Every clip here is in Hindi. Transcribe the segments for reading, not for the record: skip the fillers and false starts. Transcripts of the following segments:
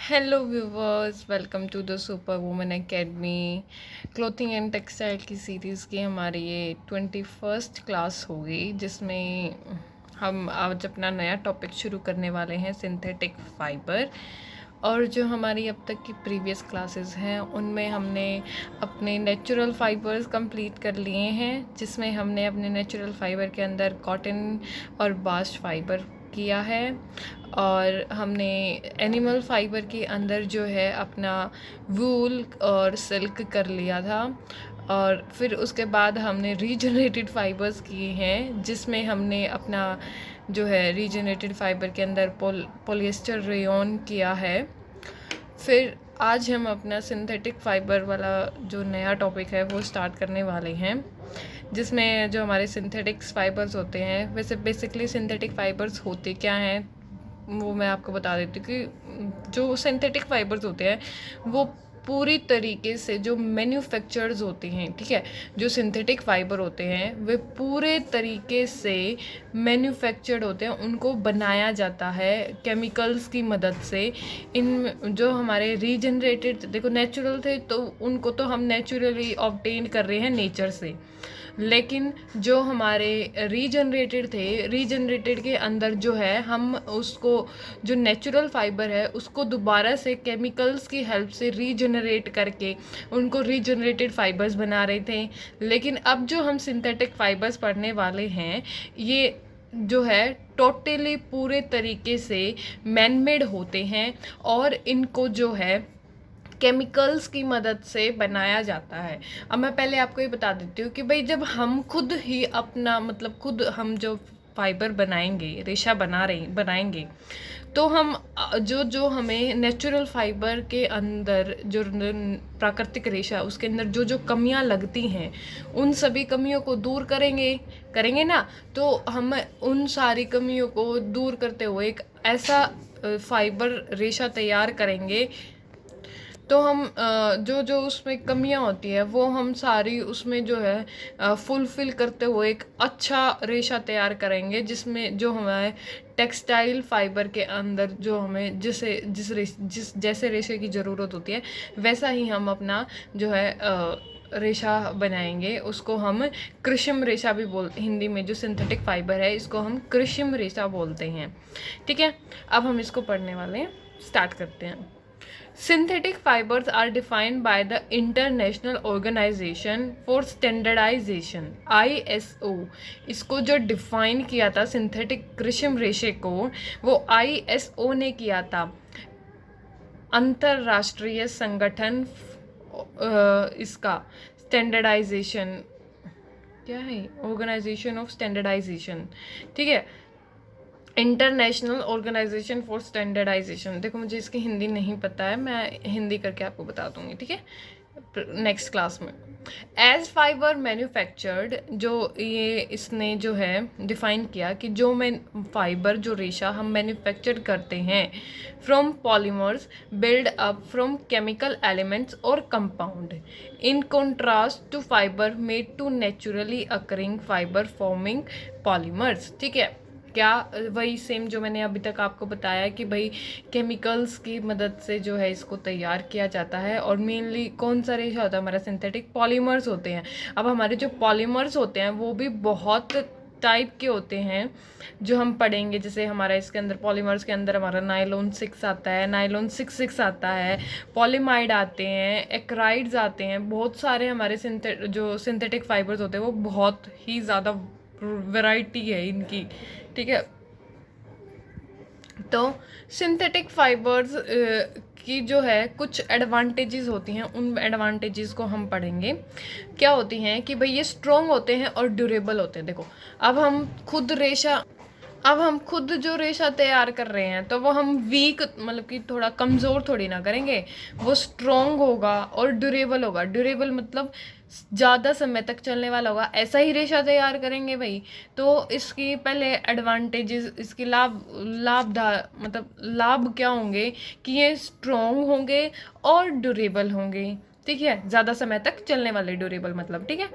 Hello viewers, welcome to the super women academy. Clothing and textile की सीरीज़ की हमारी ये 21st क्लास होगी, जिसमें हम आज अपना नया टॉपिक शुरू करने वाले हैं, सिंथेटिक फाइबर। और जो हमारी अब तक की प्रीवियस क्लासेस हैं उनमें हमने अपने नेचुरल फाइबर्स कंप्लीट कर लिए हैं, जिसमें हमने अपने नेचुरल फाइबर के अंदर कॉटन और बास्ट फाइबर किया है, और हमने एनिमल फाइबर के अंदर जो है अपना वूल और सिल्क कर लिया था। और फिर उसके बाद हमने रीजनरेटेड फाइबर्स किए हैं, जिसमें हमने अपना जो है रीजनरेटेड फाइबर के अंदर पॉलिएस्टर रेयॉन किया है। फिर आज हम अपना सिंथेटिक फाइबर वाला जो नया टॉपिक है वो स्टार्ट करने वाले हैं, जिसमें जो हमारे सिंथेटिक्स फाइबर्स होते हैं, वैसे बेसिकली सिंथेटिक फाइबर्स होते क्या हैं वो मैं आपको बता देती हूँ कि जो सिंथेटिक फाइबर्स होते हैं वो पूरी तरीके से जो मैन्युफैक्चर्स होते हैं, ठीक है, जो सिंथेटिक फाइबर होते हैं वे पूरे तरीके से मैन्युफैक्चर्ड होते हैं, उनको बनाया जाता है केमिकल्स की मदद से। इन जो हमारे रीजनरेटेड, देखो नेचुरल थे तो उनको तो हम नेचुरली ऑब्टेन कर रहे हैं नेचर से, लेकिन जो हमारे रीजनरेटेड थे, रीजनरेटेड के अंदर जो है हम उसको, जो नेचुरल फाइबर है उसको दोबारा से केमिकल्स की हेल्प से रीजनरेट करके उनको रीजनरेटेड फाइबर्स बना रहे थे। लेकिन अब जो हम सिंथेटिक फाइबर्स पढ़ने वाले हैं, ये जो है टोटली पूरे तरीके से मैनमेड होते हैं, और इनको जो है केमिकल्स की मदद से बनाया जाता है। अब मैं पहले आपको ये बता देती हूँ कि भाई जब हम खुद ही अपना मतलब खुद हम जो फाइबर बनाएंगे, रेशा बनाएंगे, तो हम जो जो हमें नेचुरल फाइबर के अंदर जो प्राकृतिक रेशा उसके अंदर जो जो कमियां लगती हैं उन सभी कमियों को दूर करेंगे ना। तो हम उन सारी कमियों को दूर करते हुए एक ऐसा फाइबर रेशा तैयार करेंगे, तो हम जो जो उसमें कमियां होती है वो हम सारी उसमें जो है फुलफिल करते हुए एक अच्छा रेशा तैयार करेंगे, जिसमें जो हमारे टेक्सटाइल फाइबर के अंदर जो हमें जिस जैसे रेशे की ज़रूरत होती है वैसा ही हम अपना जो है रेशा बनाएंगे। उसको हम कृत्रिम रेशा भी हिंदी में जो सिंथेटिक फाइबर है इसको हम कृत्रिम रेशा बोलते हैं, ठीक है। अब हम इसको पढ़ने वाले हैं, स्टार्ट करते हैं। Synthetic fibers are defined by the International Organization for Standardization ISO। इसको जो डिफाइन किया था सिंथेटिक कृत्रिम रेशे को, वो ISO ने किया था, अंतरराष्ट्रीय संगठन इसका स्टैंडर्डाइजेशन, क्या है, ऑर्गेनाइजेशन ऑफ स्टैंडर्डाइजेशन, ठीक है, इंटरनेशनल ऑर्गेनाइजेशन फॉर स्टैंडर्डाइजेशन। देखो मुझे इसकी हिंदी नहीं पता है, मैं हिंदी करके आपको बता दूंगी, ठीक है, नेक्स्ट क्लास में। एज फाइबर मैन्युफैक्चर्ड, जो ये इसने जो है डिफाइन किया कि जो फाइबर जो रेशा हम मैन्युफैक्चर करते हैं from polymers build up from chemical elements और compound, in contrast to fibre made to naturally occurring fibre forming polymers, ठीक है। क्या वही सेम जो मैंने अभी तक आपको बताया कि भाई केमिकल्स की मदद से जो है इसको तैयार किया जाता है, और मेनली कौन सा रेशा होता है हमारा, सिंथेटिक पॉलीमर्स होते हैं। अब हमारे जो पॉलीमर्स होते हैं वो भी बहुत टाइप के होते हैं जो हम पढ़ेंगे, जैसे हमारा इसके अंदर पॉलीमर्स के अंदर हमारा नायलॉन 6 आता है, नायलॉन 6 आता है, पॉलीमाइड आते हैं, एक्राइड्स आते हैं, बहुत सारे हमारे जो सिंथेटिक फाइबर्स होते हैं वो बहुत ही ज़्यादा वैरायटी है इनकी, ठीक है। तो सिंथेटिक फाइबर्स की जो है कुछ एडवांटेजेस होती हैं, उन एडवांटेजेस को हम पढ़ेंगे। क्या होती हैं कि भाई ये स्ट्रॉन्ग होते हैं और ड्यूरेबल होते हैं। देखो अब हम खुद जो रेशा तैयार कर रहे हैं तो वो हम वीक मतलब कि थोड़ा कमज़ोर थोड़ी ना करेंगे, वो स्ट्रॉन्ग होगा और ड्यूरेबल होगा। ड्यूरेबल मतलब ज़्यादा समय तक चलने वाला होगा, ऐसा ही रेशा तैयार करेंगे भाई। तो इसकी पहले एडवांटेजेस, इसकी मतलब लाभ क्या होंगे कि ये स्ट्रॉन्ग होंगे और ड्यूरेबल होंगे, ठीक है, ज़्यादा समय तक चलने वाले, ड्यूरेबल मतलब, ठीक है।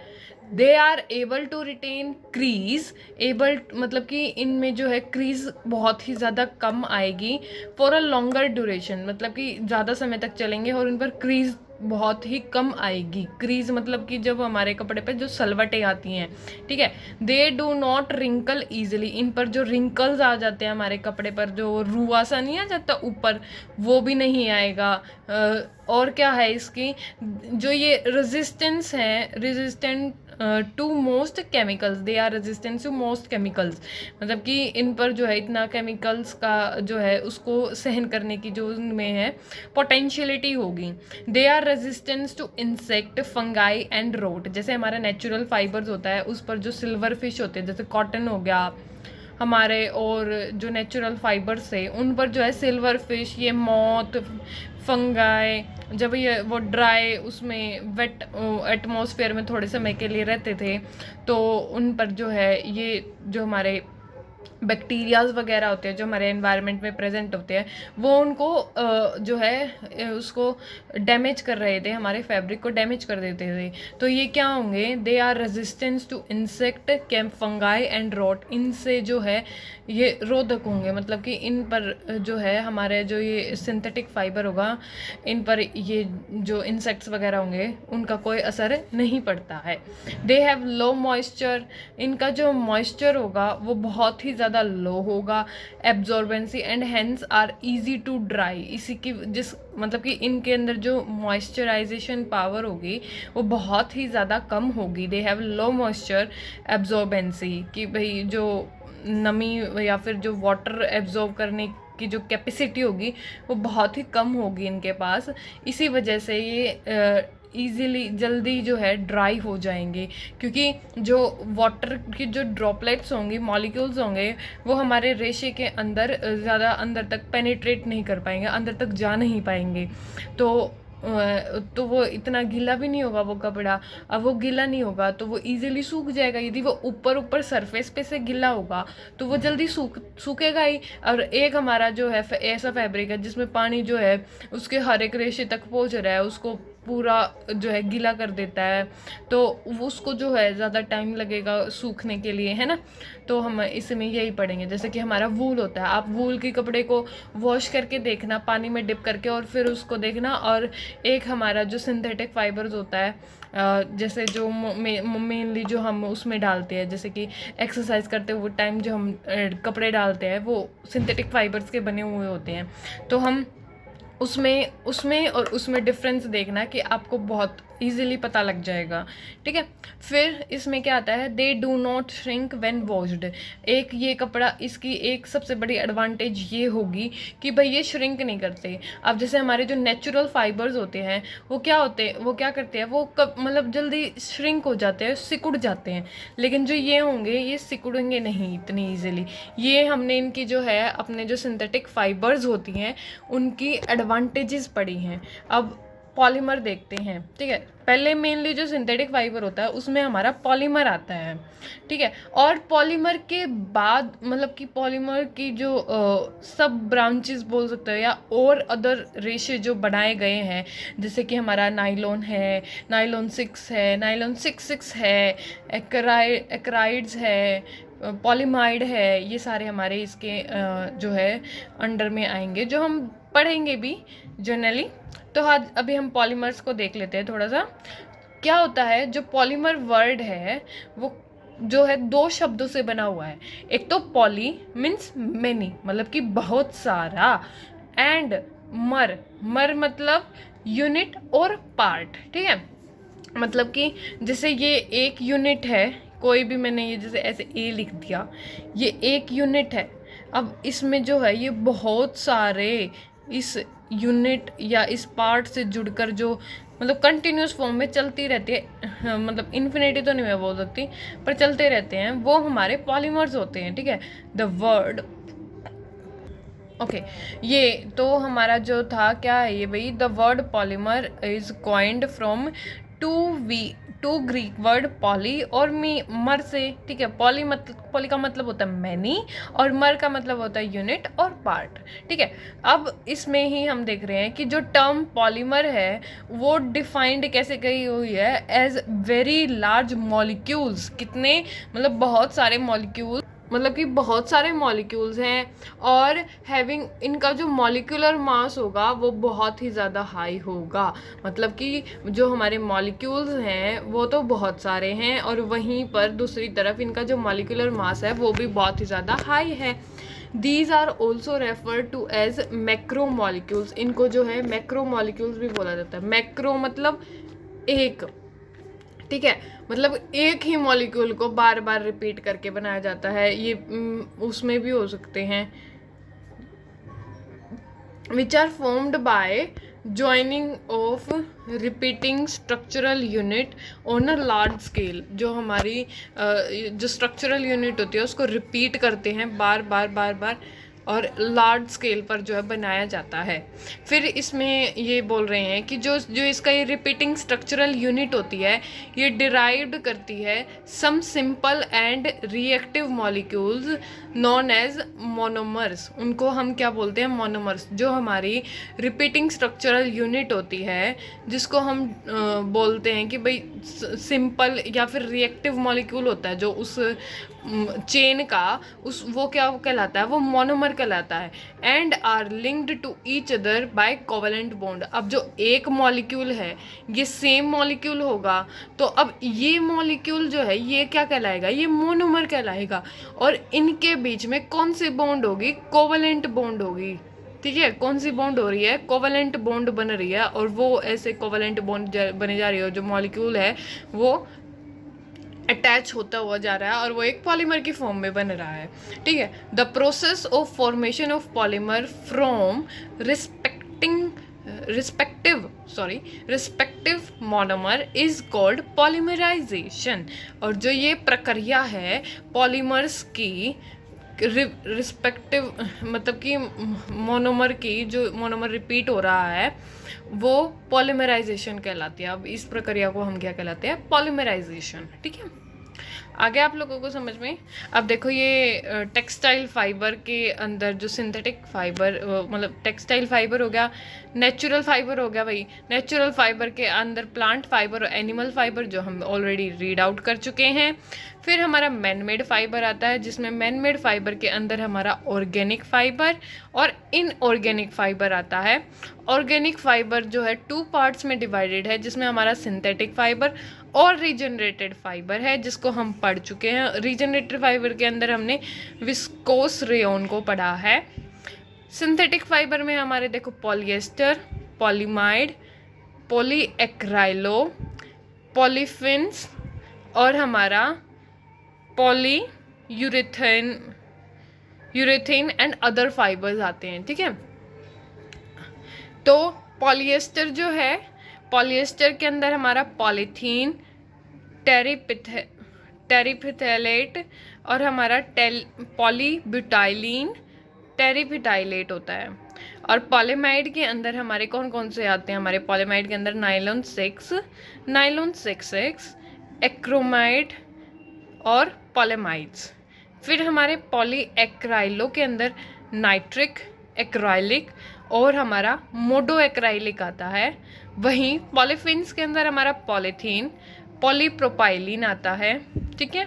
They are able to retain crease, able मतलब कि इनमें जो है क्रीज बहुत ही ज़्यादा कम आएगी, फॉर अ लॉन्गर ड्यूरेशन, मतलब कि ज़्यादा समय तक चलेंगे और इन पर क्रीज बहुत ही कम आएगी। क्रीज मतलब कि जब हमारे कपड़े पे जो सलवटें आती हैं, ठीक है, they do not wrinkle easily, इन पर जो रिंकल्स आ जाते हैं हमारे कपड़े पर, जो रुआ सा नहीं आ जाता ऊपर, वो भी नहीं आएगा। और क्या है इसकी, जो ये रेजिस्टेंस है, resistant to most chemicals, they are resistant to most chemicals, मतलब कि इन पर जो है इतना केमिकल्स का जो है उसको सहन करने की जो उनमें है पोटेंशियलिटी होगी। They are resistance to insect, fungi and rot, जैसे हमारा नेचुरल फाइबर्स होता है उस पर जो सिल्वर फिश होते हैं, जैसे कॉटन हो गया हमारे, और जो नेचुरल फाइबर्स है उन पर जो है सिल्वर फिश, ये मॉथ, फंगाई, जब ये वो ड्राई उसमें वेट एटमॉस्फेयर में थोड़े समय के लिए रहते थे तो उन पर जो है ये जो हमारे बैक्टीरियाज वगैरह होते हैं जो हमारे एनवायरनमेंट में प्रेजेंट होते हैं, वो उनको जो है उसको डैमेज कर रहे थे, हमारे फैब्रिक को डैमेज कर देते थे। तो ये क्या होंगे, they are resistance to insect, cam, fungi and rot, इनसे जो है ये रोधक होंगे, मतलब कि इन पर जो है हमारे जो ये सिंथेटिक फाइबर होगा, इन पर ये जो इंसेक्ट्स वगैरह होंगे उनका कोई असर नहीं पड़ता है। दे हैव लो मॉइस्चर, इनका जो मॉइस्चर होगा वो बहुत ही ज़्यादा लो होगा, absorbency and hence are easy to dry, इसी की जिस मतलब कि इनके अंदर जो मॉइस्चराइजेशन पावर होगी वो बहुत ही ज़्यादा कम होगी। They have low moisture absorbency, कि भाई जो नमी या फिर जो वाटर एब्जॉर्ब करने की जो कैपेसिटी होगी वो बहुत ही कम होगी इनके पास, इसी वजह से ये ईज़िली जल्दी जो है ड्राई हो जाएंगे, क्योंकि जो वाटर की जो ड्रॉपलेट्स होंगी, मॉलिक्यूल्स होंगे, वो हमारे रेशे के अंदर ज़्यादा अंदर तक पेनिट्रेट नहीं कर पाएंगे, अंदर तक जा नहीं पाएंगे, तो वो इतना गीला भी नहीं होगा वो कपड़ा। अब वो गीला नहीं होगा तो वो इजीली सूख जाएगा, यदि वो ऊपर सरफेस पे से गीला होगा तो वो जल्दी सूखेगा ही। और एक हमारा जो है ऐसा फैब्रिक है जिसमें पानी जो है उसके हर एक रेशे तक पहुंच रहा है, उसको पूरा जो है गीला कर देता है, तो उसको जो है ज़्यादा टाइम लगेगा सूखने के लिए, है ना। तो हम इसमें यही पढ़ेंगे, जैसे कि हमारा वूल होता है, आप वूल के कपड़े को वॉश करके देखना, पानी में डिप करके, और फिर उसको देखना। और एक हमारा जो सिंथेटिक फाइबर्स होता है, जैसे जो मेनली जो हम उसमें डालते हैं, जैसे कि एक्सरसाइज करते हुए टाइम जो हम कपड़े डालते हैं वो सिंथेटिक फाइबर्स के बने हुए होते हैं, तो हम उसमें और उसमें डिफरेंस देखना कि आपको बहुत इजीली पता लग जाएगा, ठीक है। फिर इसमें क्या आता है, they do not shrink when washed, एक ये कपड़ा इसकी एक सबसे बड़ी एडवांटेज ये होगी कि भाई ये श्रिंक नहीं करते। अब जैसे हमारे जो नेचुरल फाइबर्स होते हैं वो क्या करते हैं, वो मतलब जल्दी श्रिंक हो जाते हैं, सिकुड़ जाते हैं, लेकिन जो ये होंगे ये सिकुड़ेंगे नहीं इतनी ईजिली। ये हमने इनकी जो है अपने जो सिंथेटिक फाइबर्स होती हैं उनकी एडवांटेजेस पढ़ी हैं। अब पॉलीमर देखते हैं, ठीक है। पहले मेनली जो सिंथेटिक फाइबर होता है उसमें हमारा पॉलीमर आता है, ठीक है। और पॉलीमर के बाद मतलब कि पॉलीमर की जो सब ब्रांचेस बोल सकते हो या और अदर रेशे जो बनाए गए हैं, जैसे कि हमारा नाइलॉन है, नाइलॉन 6 है, नाइलॉन 6 है, एक्राइड्स है, पॉलीमाइड है, ये सारे हमारे इसके जो है अंडर में आएंगे, जो हम पढ़ेंगे भी जनरली। तो आज अभी हम पॉलीमर्स को देख लेते हैं थोड़ा सा। क्या होता है, जो पॉलीमर वर्ड है वो जो है दो शब्दों से बना हुआ है। एक तो पॉली मीन्स मेनी, मतलब कि बहुत सारा, एंड मर मतलब यूनिट और पार्ट, ठीक है। मतलब कि जैसे ये एक यूनिट है, कोई भी मैंने ये जैसे ऐसे ए लिख दिया, ये एक यूनिट है। अब इसमें जो है ये बहुत सारे इस यूनिट या इस पार्ट से जुड़कर जो मतलब कंटिन्यूस फॉर्म में चलती रहती है, मतलब इन्फिनिटी तो नहीं मैं बोल सकती पर चलते रहते हैं, वो हमारे पॉलीमर्स होते हैं, ठीक है। द वर्ड ओके ये तो हमारा जो था क्या है ये भाई, the word polymer is coined from two Greek word poly और मी, मर से, ठीक है। पॉली का मतलब होता है मैनी और मर का मतलब होता है यूनिट और पार्ट, ठीक है। अब इसमें ही हम देख रहे हैं कि जो टर्म पॉलीमर है वो डिफाइंड कैसे की हुई है, एज वेरी लार्ज मॉलिक्यूल्स। कितने, मतलब बहुत सारे मॉलिक्यूल, मतलब कि बहुत सारे मॉलिक्यूल्स हैं, और हैविंग, इनका जो मॉलिक्यूलर मास होगा वो बहुत ही ज़्यादा हाई होगा। मतलब कि जो हमारे मॉलिक्यूल्स हैं वो तो बहुत सारे हैं, और वहीं पर दूसरी तरफ इनका जो मॉलिक्यूलर मास है वो भी बहुत ही ज़्यादा हाई है। These are also refer to as macro molecules. इनको जो है मैक्रो मॉलिक्यूल्स भी बोला जाता है। मैक्रो मतलब एक, ठीक है, मतलब एक ही मॉलिक्यूल को बार बार रिपीट करके बनाया जाता है। ये उसमें भी हो सकते हैं, which are formed by joining of repeating structural unit on a large scale. जो हमारी जो स्ट्रक्चरल यूनिट होती है उसको रिपीट करते हैं बार बार बार बार, और लार्ज स्केल पर जो है बनाया जाता है। फिर इसमें ये बोल रहे हैं कि जो इसका ये रिपीटिंग स्ट्रक्चरल यूनिट होती है ये डिराइव्ड करती है some simple and reactive molecules known as monomers. उनको हम क्या बोलते हैं, मोनोमर्स। जो हमारी रिपीटिंग स्ट्रक्चरल यूनिट होती है जिसको हम बोलते हैं कि भाई सिंपल या फिर रिएक्टिव मॉलिक्यूल होता है जो उस चेन का, उस वो क्या कहलाता है, वो मोनोमर कहलाता है। And are linked to each other by covalent bond. अब जो एक मॉलिक्यूल है ये सेम मॉलिक्यूल होगा, तो अब ये मॉलिक्यूल जो है ये क्या कहलाएगा, ये मोनोमर कहलाएगा। और इनके बीच में कौन सी बॉन्ड होगी, कोवेलेंट बॉन्ड होगी, ठीक है। कौन सी बॉन्ड हो रही है, कोवेलेंट बॉन्ड बन रही है, और वो ऐसे कोवेलेंट बॉन्ड बने जा रही है, जो मॉलिक्यूल है वो अटैच होता हुआ जा रहा है और वो एक पॉलीमर की फॉर्म में बन रहा है, ठीक है। The process of formation of polymer from respective monomer is called polymerization. और जो ये प्रक्रिया है पॉलीमर्स की रिस्पेक्टिव, मतलब कि मोनोमर की, जो मोनोमर रिपीट हो रहा है वो पॉलीमराइजेशन कहलाती है। अब इस प्रक्रिया को हम क्या कहलाते हैं, पॉलीमराइजेशन, ठीक है। आगे आप लोगों को समझ में। अब देखो ये टेक्सटाइल फाइबर के अंदर जो सिंथेटिक फाइबर, मतलब टेक्सटाइल फाइबर हो गया, नेचुरल फाइबर हो गया भाई। नेचुरल फाइबर के अंदर प्लांट फाइबर और एनिमल फाइबर जो हम ऑलरेडी रीड आउट कर चुके हैं। फिर हमारा मैन मेड फाइबर आता है, जिसमें मैन मेड फाइबर के अंदर हमारा ऑर्गेनिक फाइबर और इनऑर्गेनिक फाइबर आता है। ऑर्गेनिक फाइबर जो है 2 पार्ट्स में डिवाइडेड है, जिसमें हमारा सिंथेटिक फाइबर और रीजनरेटेड फाइबर है, जिसको हम पढ़ चुके हैं। रीजनरेटेड फाइबर के अंदर हमने विस्कोस रेयन को पढ़ा है। सिंथेटिक फाइबर में हमारे देखो पॉलिएस्टर, पॉलीमाइड, पॉलीएक्राइलो, पॉलीफिन्स और हमारा poly urethane and other fibres आते हैं, ठीक है। तो पॉलिएस्टर जो है, पॉलिएस्टर के अंदर हमारा पॉलीथीन, टेरिपिथैलेट और हमारा पॉलीब्यूटाइलिन, टेरिपिटाइलेट होता है। और पॉलीमाइड के अंदर हमारे कौन कौन से आते हैं, हमारे पॉलीमाइड के अंदर नाइलॉन 6, एक्रोमाइड और पॉलीमाइड्स। फिर हमारे पॉलीएक्राइलो के अंदर नाइट्रिक, एक्राइलिक और हमारा मोडो एक्राइलिक आता है। वहीं पॉलीफिन्स के अंदर हमारा पॉलीथीन, पॉलीप्रोपाइलिन आता है, ठीक है।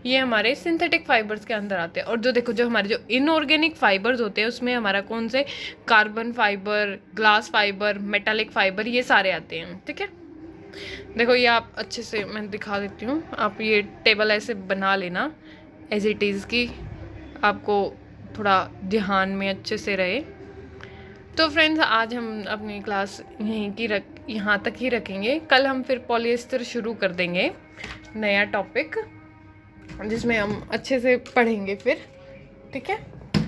ये हमारे सिंथेटिक फाइबर्स के अंदर आते हैं। और जो देखो जो हमारे जो इनऑर्गेनिक फाइबर्स होते हैं उसमें हमारा कौन से, carbon fibre, glass fibre, metallic fibre, ये सारे आते हैं, ठीक है। देखो ये आप अच्छे से मैं दिखा देती हूँ, आप ये टेबल ऐसे बना लेना एज इट इज़ की आपको थोड़ा ध्यान में अच्छे से रहे। तो फ्रेंड्स आज हम अपनी क्लास यहाँ तक ही रखेंगे। कल हम फिर पॉलिएस्टर शुरू कर देंगे, नया टॉपिक जिसमें हम अच्छे से पढ़ेंगे फिर, ठीक है। तो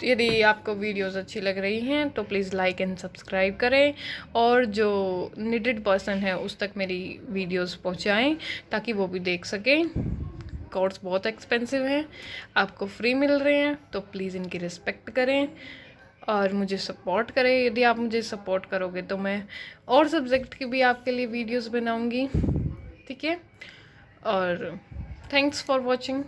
यदि आपको वीडियोस अच्छी लग रही हैं तो प्लीज़ लाइक एंड सब्सक्राइब करें, और जो नीडेड पर्सन है उस तक मेरी वीडियोस पहुंचाएं ताकि वो भी देख सकें। कोर्स बहुत एक्सपेंसिव हैं, आपको फ्री मिल रहे हैं, तो प्लीज़ इनकी रिस्पेक्ट करें और मुझे सपोर्ट करें। यदि आप मुझे सपोर्ट करोगे तो मैं और सब्जेक्ट की भी आपके लिए वीडियोस बनाऊंगी। ठीक है। और थैंक्स फॉर वॉचिंग।